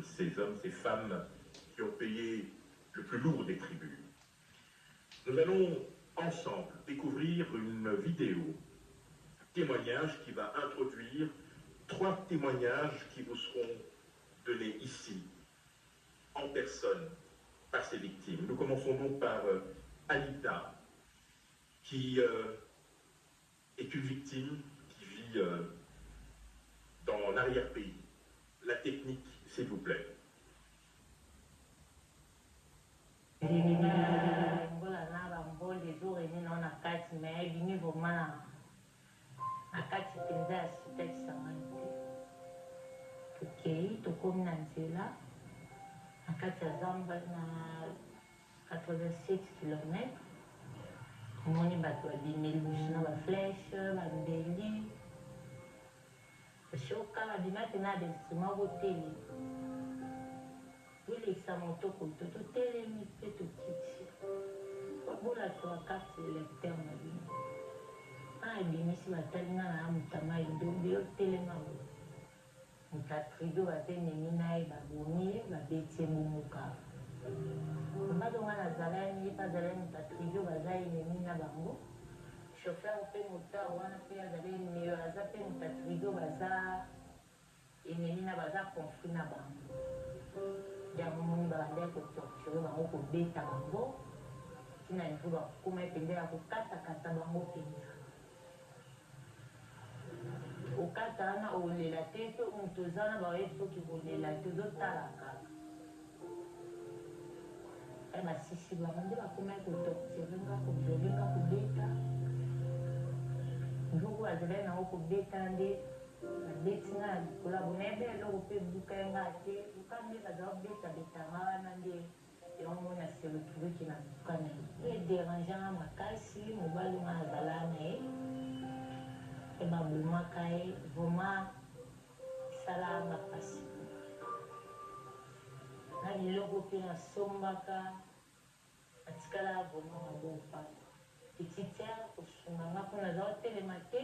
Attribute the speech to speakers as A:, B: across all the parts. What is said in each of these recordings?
A: ces hommes, ces femmes qui ont payé le plus lourd des tributs. Nous allons ensemble découvrir une vidéo, un témoignage qui va introduire 3 témoignages qui vous seront donnés ici, en personne, par ces victimes. Nous commençons donc par Anita, qui est une victime qui vit dans l'arrière-pays. La technique, s'il vous plaît.
B: À 87 km. Moni bato bimeli na ba flèche ba mbeli shoka ba bimate na d'instrument hôtel il est sa moto ko to télé mi peto kiti bola to carte lecteur na bino ah bimisi batalina na mutama ndombi hôtel na bo mutatrido batene minae ba boni ba beti mumuka Mbado wana zalani pazalani tatrijo bazai nemina bango chauffeur pe moteur wana pe azalani ne aza pe tatrijo baza enemina baza conflit na bango ya moni bande ko torture bango ko beta bango kina niveau ba kuma pende ya ko kata bango penza okata na olela te to mtozana ba yeso ki bolela te do talaka basisi bango nde bakoma kotortirenga kozolenga kobeta nzuku azalai nango kobeta nde babeti nga na likolo bonayebe eloko mpe buka yanga te buka nde bazala kobeta-betanga wana nde yango mona seretrouveki na buka na ye ederangeanga makasi mobali nga azala na ye mpe babomaka ye vraimen esalanga mpasi na biloko mpe nasombaka atikala vraiment mabopa petitiere kosunganga mpo naza kotelema te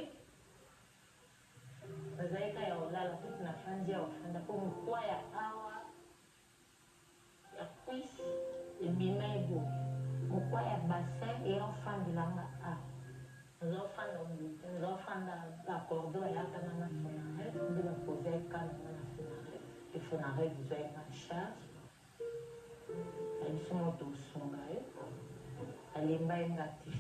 B: bazalika ya kolala kutu na fandi ya kofanda mpo mokwa ya awa ya kwisi ebima eboye mokwa ya bassin eyofandelanga awa naza kofanda bote naza kofanda bacordo bayakanga na fonaret nde bapoza ekananga na fonaret efonaret ezwayanga charge biso moto osunga ye alemba ye nga te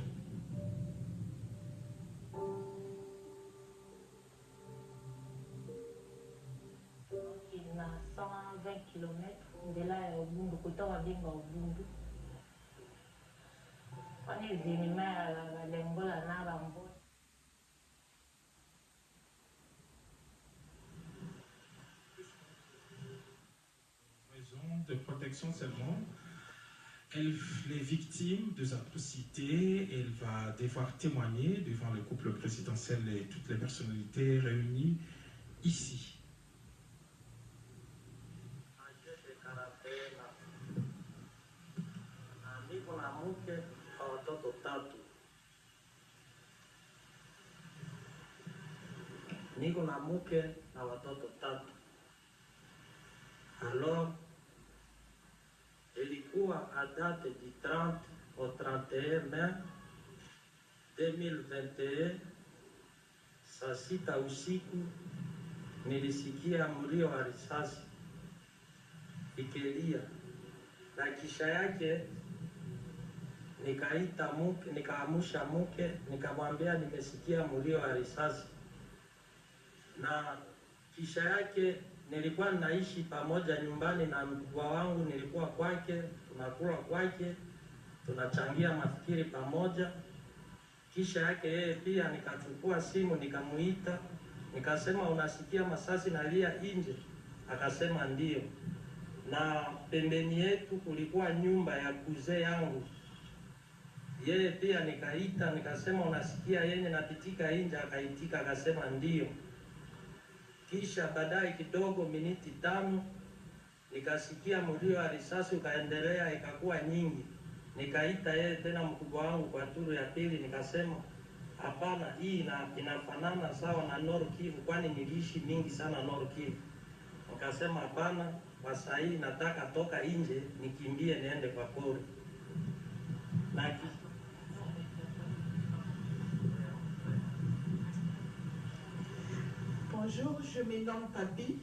B: na 120 km nzela ya obundu kota babenga obundu wana evenema ya balengola na bambo
C: de protection seulement. Les victimes des atrocités, elle va devoir témoigner devant le couple présidentiel et toutes les personnalités réunies ici.
D: Niko na mke na watoto 3. Alors ilikuwa à date du 30 au 31 mai 2021 saa 6 usiku nilisikia mlio wa risasi ikilia, na kisha yake nikaita mke, nikaamusha mke, nikamwambia nimesikia mlio wa risasi. Na kisha yake nilikuwa naishi pamoja nyumbani na mkubwa wangu, nilikuwa kwake, tunakula kwake, tunachangia mafikiri pamoja. Kisha yake yeye pia nikachukua simu nikamuita, nikasema unasikia masasi nalia nje? Akasema ndio. Na pembeni yetu kulikuwa nyumba ya kuzee yangu, yeye pia nikaita, nikasema unasikia yenye napitika nje? Akaitika akasema ndio. Kisha baadaye kidogo miniti 5 nikasikia mlio wa risasi ukaendelea, ikakuwa nyingi. Nikaita yeye tena mkubwa wangu kwa turu ya pili, nikasema hapana, hii inafanana sawa na Nord Kivu, kwani niliishi mingi sana Nord Kivu. Nikasema hapana, kwa saa hii nataka toka nje nikimbie niende kwa pori.
E: Bonjour, je me nomme Papi,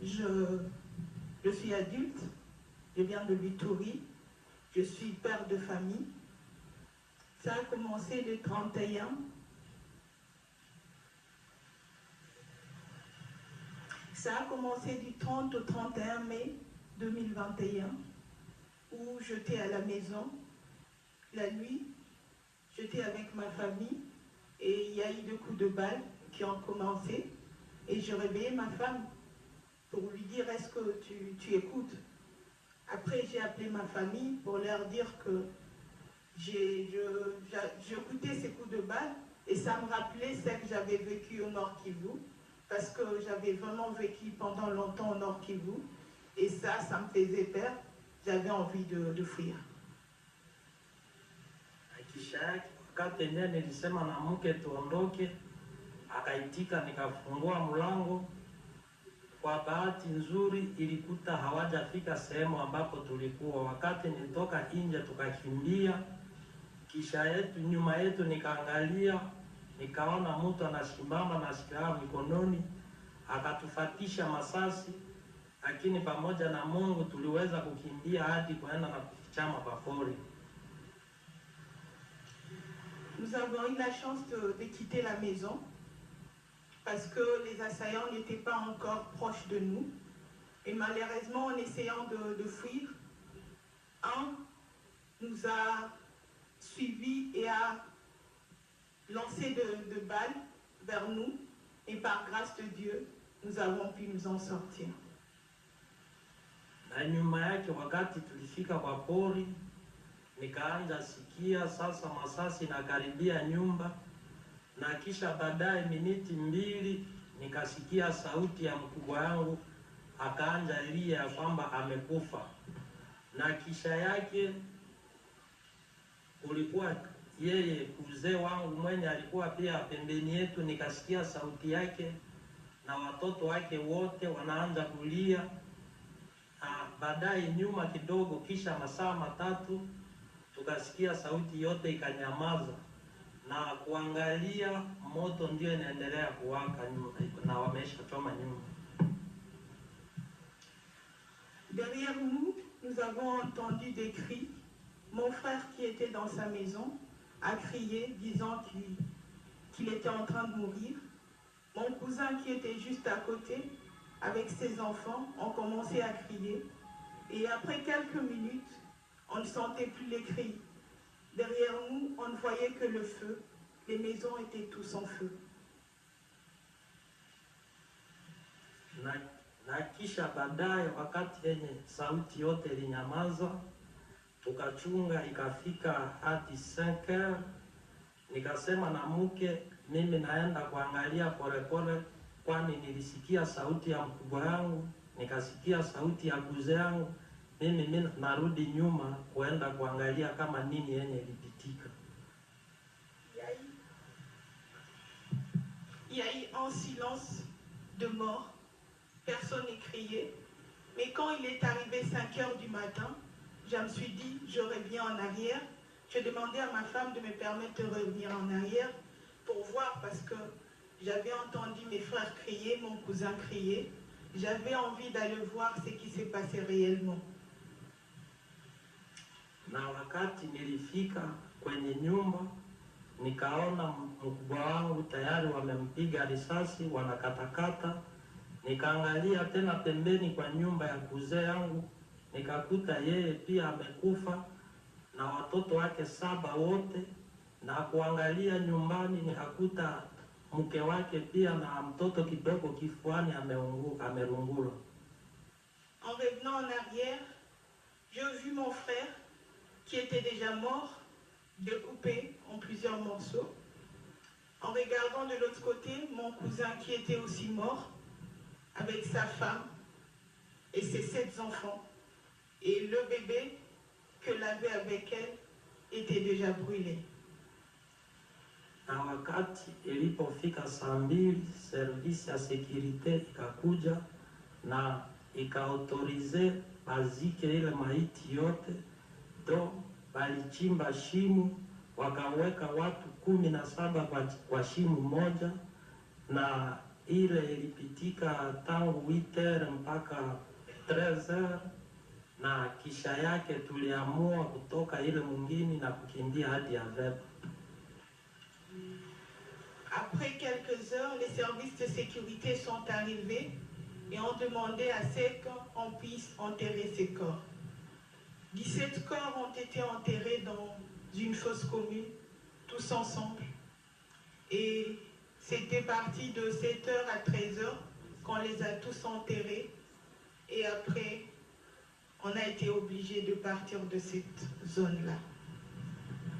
E: je suis adulte, je viens de Vituri, je suis père de famille. Ça a commencé le 31. Ça a commencé du 30 au 31 mai 2021, où j'étais à la maison la nuit, j'étais avec ma famille et il y a eu deux coups de balle qui ont commencé et j'ai réveillé ma femme pour lui dire est-ce que tu écoutes. Après j'ai appelé ma famille pour leur dire que j'écoutais ces coups de balle et ça me rappelait ce que j'avais vécu au Nord Kivu, parce que j'avais vraiment vécu pendant longtemps au Nord Kivu et ça me faisait peur, j'avais envie de fuir.
D: Kisha yake wakati ndiye nilisema na mke tuondoke, akaitika, nikafungua mlango. Kwa bahati nzuri ilikuta hawajafika sehemu ambapo tulikuwa. Wakati nitoka nje tukakimbia, kisha yetu nyuma yetu nikaangalia, nikaona mtu anasimama na silaha mikononi, akatufatisha masasi, lakini pamoja na Mungu tuliweza kukimbia hadi kwenda na kufichama kwa pori.
E: Nous avons eu la chance de quitter la maison parce que les assaillants n'étaient pas encore proches de nous. Et malheureusement, en essayant de fuir, un nous a suivis et a lancé de balles vers nous. Et par grâce de Dieu, nous avons pu nous en sortir.
D: Na nyuma yake wakati tulifika kwa pori, nikaanza sikia sasa masasi na karibia nyumba, na kisha baadaye miniti mbili nikasikia sauti ya mkubwa wangu akaanza lia kwamba amekufa. Na kisha yake kulikuwa yeye mzee wangu mwenye alikuwa pia pembeni yetu, nikasikia sauti yake na watoto wake wote wanaanza kulia. Baadaye nyuma kidogo, kisha masaa matatu tukasikia sauti yote ikanyamaza na kuangalia moto ndio inaendelea kuwaka na wameshachoma nyumba.
E: Derrière nous, nous avons entendu des cris. Mon frère qui était dans sa maison a crié disant qu'il était en train de mourir. Mon cousin qui était juste à côté avec ses enfants ont commencé à crier. Et après quelques minutes, on ne sentait plus les cris. Derrière nous, on ne voyait que le feu. Les maisons étaient tous en feu.
D: Na kisha baadaye wakati yenye sauti yote ilinyamaza, tukachunga ikafika hadi 5h. Nikasema na mke, mimi naenda kuangalia polepole, kwani nilisikia sauti ya mkubwa wangu, nikasikia sauti ya mzee wangu. Mimi narudi nyuma kuenda kuangalia kama nini yenye ilipitika.
E: Il y a eu un silence de mort. Personne ne criait. Mais quand il est arrivé 5h du matin, je me suis dit, je reviens en arrière. J'ai demandé à ma femme de me permettre de revenir en arrière pour voir, parce que j'avais entendu mes frères crier, mon cousin crier. J'avais envie d'aller voir ce qui s'est passé réellement.
D: Na wakati nilifika kwenye nyumba, nikaona mkubwa wangu tayari wamempiga risasi, wanakatakata. Nikaangalia tena pembeni kwa nyumba ya kuzee yangu, nikakuta yeye pia amekufa na watoto wake 7 wote. Na kuangalia nyumbani nikakuta mke wake pia na mtoto kidogo kifuani amerungula.
E: En revenant en arrière, j'ai vu mon frère qui était déjà mort, découpé en plusieurs morceaux. En regardant de l'autre côté, mon cousin qui était aussi mort, avec sa femme et ses 7 enfants. Et le bébé qu'elle avait avec elle était déjà brûlé.
D: Na wakati ilipofika saa 2, service ya securite ikakuja na ikaautorize bazike ile maiti yote, do walichimba shimo wakaweka watu 17 kwa shimo moja, na ile ilipitika tangu 8h mpaka 13h, na kisha yake tuliamua kutoka ile mwingine na kukimbia hadi Aveba.
E: Après quelques heures, les services de sécurité sont arrivés et ont demandé à ce qu'on puisse enterrer ces corps. 17 corps ont été enterrés dans une fosse commune, tous ensemble. Et c'était parti de 7h à 13h qu'on les a tous enterrés. Et après, on a été obligé de partir de cette zone-là.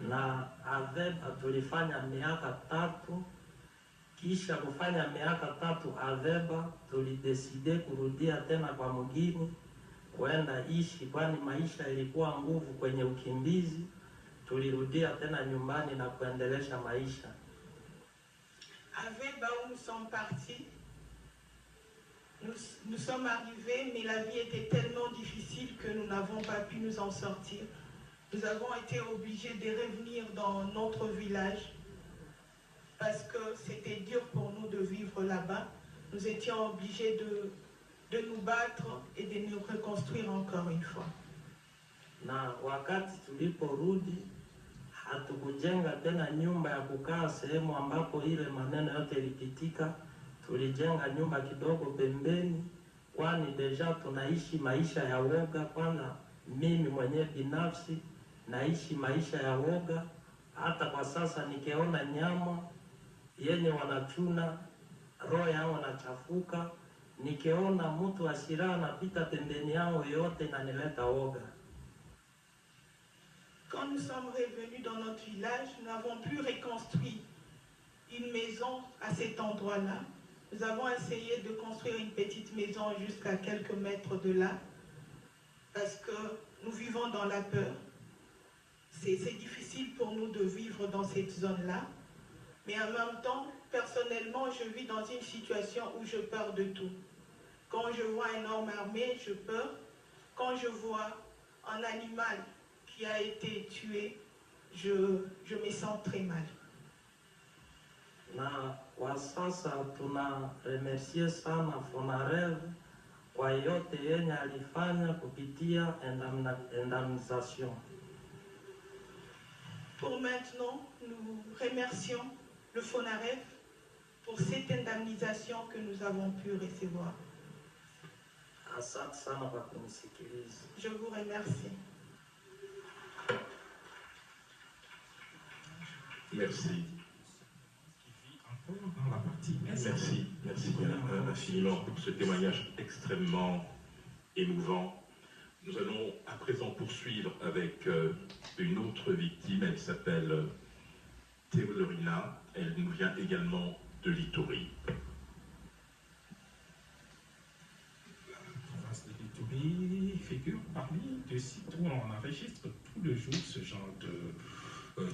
D: Na Aveba tulifanya miaka 3. Kisha kufanya miaka 3 Aveba, tulideside kurudia tena kwa mgini kwenda ishi, kwani maisha ilikuwa nguvu kwenye ukimbizi. Tulirudia tena nyumbani na kuendelesha maisha.
E: Aveba, où nous sommes partis, nous sommes arrivés, mais la vie était tellement difficile que nous n'avons pas pu nous en sortir. Nous avons été obligés de revenir dans notre village parce que c'était dur pour nous de vivre là-bas. Nous étions obligés de nous battre et de nous reconstruire encore une fois.
D: Na wakati tuliporudi, hatukujenga tena nyumba ya kukaa sehemu ambapo ile maneno yote ilipitika. Tulijenga nyumba kidogo pembeni, kwani deja tunaishi maisha ya woga. Kwanza mimi mwenyewe binafsi naishi maisha ya woga. Hata kwa sasa nikiona nyama yenye wanachuna, roho yangu inachafuka. Nikiona mtu wa silaha anapita pembeni yangu, yote inanileta woga.
E: Quand nous sommes revenus dans notre village, nous n'avons plus reconstruit une maison à cet endroit-là. Nous avons essayé de construire une petite maison jusqu'à quelques mètres de là, parce que nous vivons dans la peur. C'est difficile pour nous de vivre dans cette zone-là, mais en même temps, personnellement, je vis dans une situation où je peur de tout. Quand je vois un homme armé, je peur. Quand je vois un animal qui a été tué, je me sens très mal.
D: Na kwa sasa tuna remercier sana Fonarev kwa yote yenye alifanya kupitia indemnisation.
E: Pour maintenant, nous remercions le Fonarev pour cette indemnisation que nous avons pu recevoir.
D: Asante sana kwa kunisikiliza.
E: Je vous remercie.
A: Merci.
C: Dans la partie
A: Merci infiniment pour ce témoignage extrêmement émouvant. Nous allons à présent poursuivre avec une autre victime. Elle s'appelle Théodorina. Elle nous vient également de l'Ituri.
C: La province de l'Ituri figure parmi des sites où on enregistre tout le jour ce genre de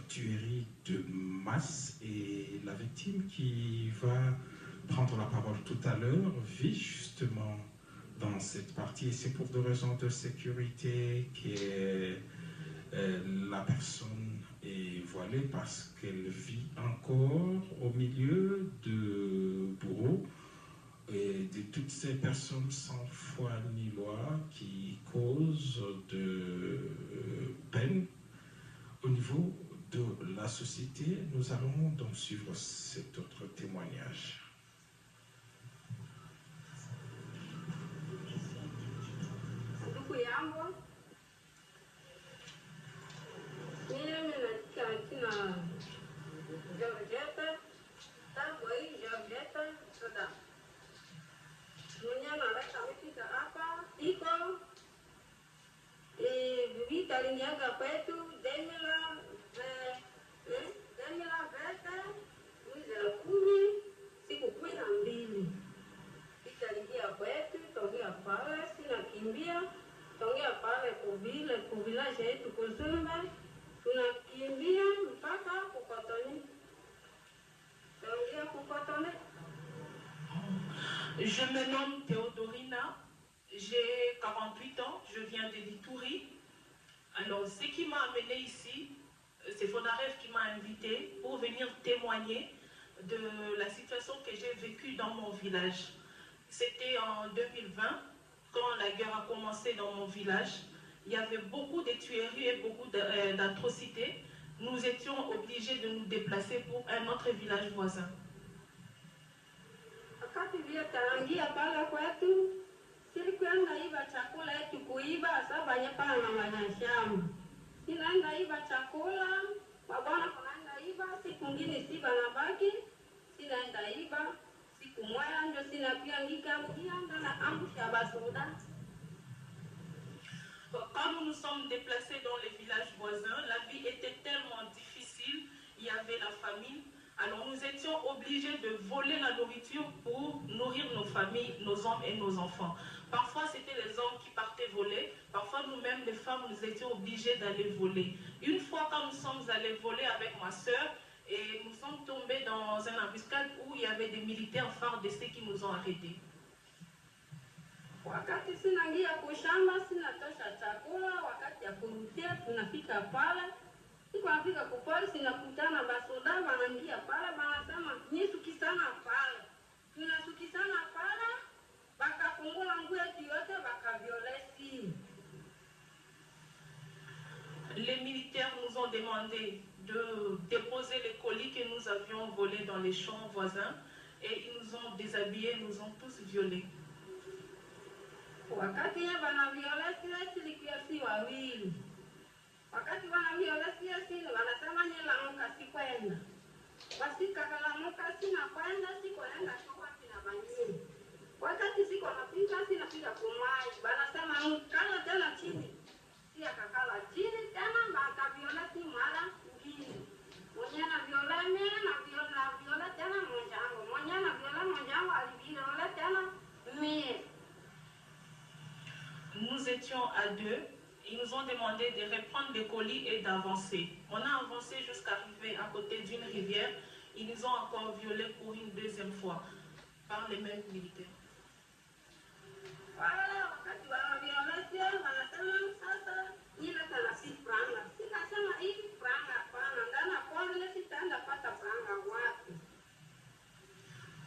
C: tuerie de masse, et la victime qui va prendre la parole tout à l'heure vit justement dans cette partie, et c'est pour des raisons de sécurité que la personne est voilée, parce qu'elle vit encore au milieu de bourreaux et de toutes ces personnes sans foi ni loi qui causent de peine au niveau de la société. Nous allons donc suivre cet autre témoignage.
F: Ndugu yangu, mimi natika kina Georgette, tangu hii Georgette soda. Mwenye analeta mipita hapa, iko vita aliniaga kwetu, Demila vete, mwezi wa 10, siku 12. Vita aliingia kwetu, tongea pale, sinakimbia, tongea pale kuvilaje yetu Kuzumbe, tunakimbia mpaka Kukotoni. Tongea Kukotoni.
E: Je me nomme Théodorina.
G: J'ai 48 ans, je viens de l'Ituri. Alors, ce qui m'a amené ici, c'est Fonarev qui m'a invité pour venir témoigner de la situation que j'ai vécue dans mon village. C'était en 2020, quand la guerre a commencé dans mon village. Il y avait beaucoup de tueries et beaucoup d'atrocités. Nous étions obligés de nous déplacer pour un autre village voisin.
F: Wakati vile tarangia pale kwetu, silikwenda iba chakula yetu kuiba, saba nyepana na manyashamba. Sinaenda iba chakula, wabwana kunaenda iba, siku ngine siba na baki, sinaenda iba, siku moja ndio sinapia nikamukianga na ambusha basoda.
G: Quand nous nous sommes déplacés dans les villages voisins, la vie était tellement difficile, il y avait la famine. Alors nous étions obligés de voler la nourriture pour nourrir nos familles, nos hommes et nos enfants. Parfois c'était les hommes qui partaient voler, parfois nous-mêmes les femmes nous étions obligés d'aller voler. Une fois quand nous sommes allés voler avec ma soeur, et nous sommes tombés dans une embuscade où il y avait des militaires FARDC qui nous ont arrêtés.
F: Wakati sinaingia kushamba, sinatosha chakula, wakati ya kurudia tunafika pale. Siku nafika kupoli, sinakutana basoda, wanaingia pale, wanasema, nisukisana pale. Tunasukisana pale, bakafungula nguo yetu yote, bakaviolesi.
G: Les militaires nous ont demandé de déposer les colis que nous avions volés dans les champs voisins et ils nous ont déshabillés, nous ont tous violés.
F: Wakati ya banaviolesi silikuwa si wawili. Wakati banaviolesi wanasema nyelamuka sikwenda. Basi kakalamuka sina kwenda, sikuenda shokwa sina banyini. Wakati siko napika sinapiga kumai, wanasema kala tena chini. Si akakala chini tena bakaviolesi mara ngine. Mwenye na violeme na viola tena mwenjango. Mwenye na viola mwenjango aliviole tena mie.
G: Nous étions à deux, ils nous ont demandé de reprendre des colis et d'avancer. On a avancé jusqu'à arriver à côté d'une rivière, ils nous ont encore violés pour une deuxième fois par les mêmes militaires.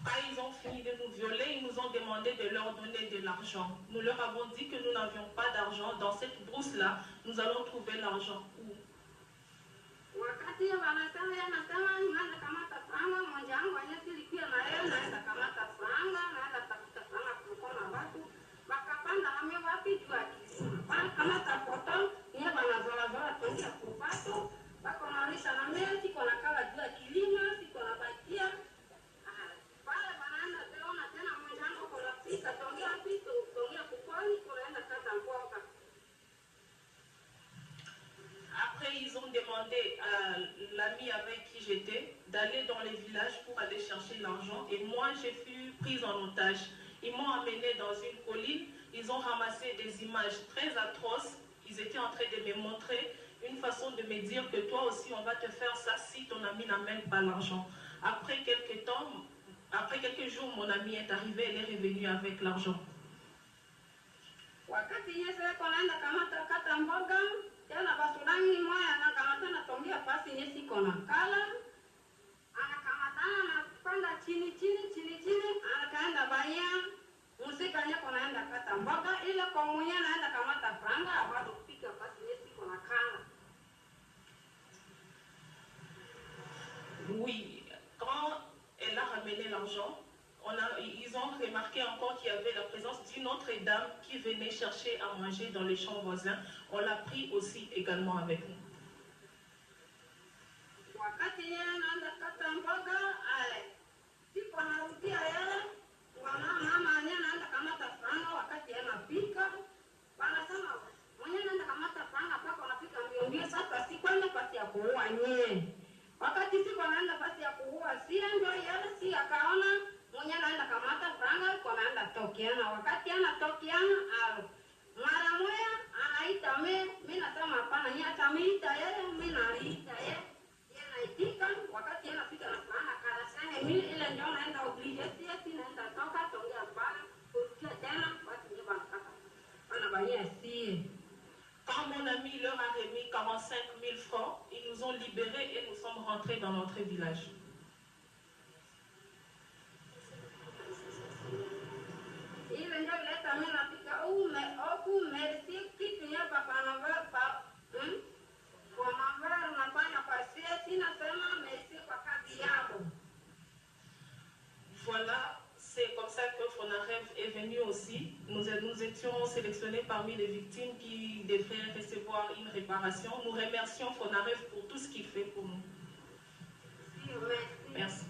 G: Quand ils ont fini de nous violer, ils nous ont demandé de leur donner de l'argent. Nous leur avons dit que nous n'avions pas d'argent. Dans cette brousse-là, nous allons trouver l'argent où? Après, ils ont demandé à l'ami avec qui j'étais d'aller dans les villages pour aller chercher l'argent. Et moi, j'ai fui prise en otage. Ils m'ont amené dans une colline. Ils ont ramassé des images très atroces. Ils étaient en train de me montrer une façon de me dire que toi aussi, on va te faire ça si ton ami n'amène pas l'argent. Après quelques temps, après quelques jours, mon ami est arrivé, elle est revenue avec l'argent.
F: Wakati Yesu konaenda kamata kata mboga, tena basudani moya anakamata na tongia pasi Yesu kona kala, anakamatana na panda chini, anakaenda baya, musika nye konaenda kata mboga, ile kwa mwenye anaenda kamata franga, abado kupika pasi Yesu kona kala.
G: Oui, quand elle a ramené l'argent, ils ont remarqué encore qu'il y avait la présence d'une autre dame qui venait chercher à manger dans les champs voisins. On l'a pris aussi également avec nous.
F: Wakati siku anaenda pasi ya kuua sia ndio yale si akaona mwenye anaenda kamata franga kwa anaenda tokiana. Wakati anatokiana mara moja anaita mimi nasema hapana, yeye atamiita yeye, mimi naita yeye. Yeye anaitika wakati anafika na franga kala sana mimi ile ndio naenda oblige si naenda toka tongea pale kusikia tena watu ndio wanakata.
G: Quand mon ami leur a remis 45 000 francs, ils nous ont libérés et nous sommes rentrés dans notre village. Voilà, c'est comme ça que Fonarev est venu aussi. Nous étions sélectionnés parmi les victimes qui devraient recevoir une réparation. Nous remercions Fonarev pour tout ce qu'il fait pour nous. Merci.